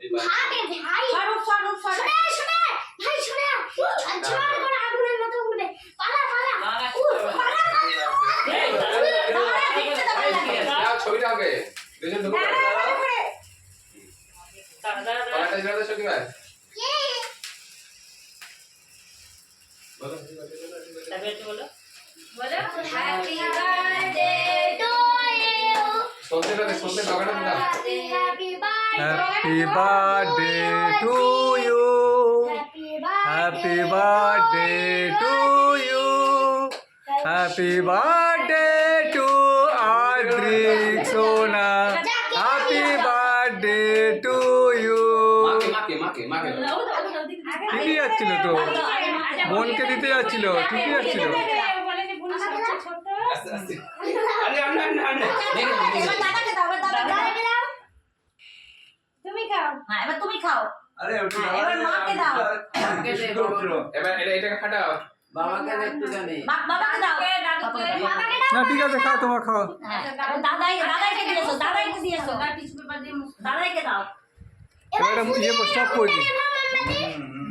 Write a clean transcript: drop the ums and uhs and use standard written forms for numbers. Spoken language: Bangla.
ভাই শুনে ভাই শুনে ঝড় করে আগুনের মতো উঠবে পালা ছবিটা হবে দুজন ঢুকে পালাটা জোরে ছবি ভাই বলো হ্যাপি বার্থডে টু ইউ শুনতে দাও না happy Happy birthday to you. Happy birthday to you. Happy birthday to Adrik Sona. Happy birthday to you. মাকে ঠিকই যাচ্ছিল তো বোনকে দিতে যাচ্ছিল ঠিকই যাচ্ছিল আস্তে আস্তে আরে আন্না তুমি খাও হ্যাঁ এবার তুমি খাও আরে এবার মাকে দাও এবার এটাকে ফাটাও বাবাকে একটু জানি বাবাকে দাও না ঠিক আছে খাও তোমার খাও দাদাইকে দিয়েছো দাদাইকে দাও এবার ইয়ে স্টপ করে দিই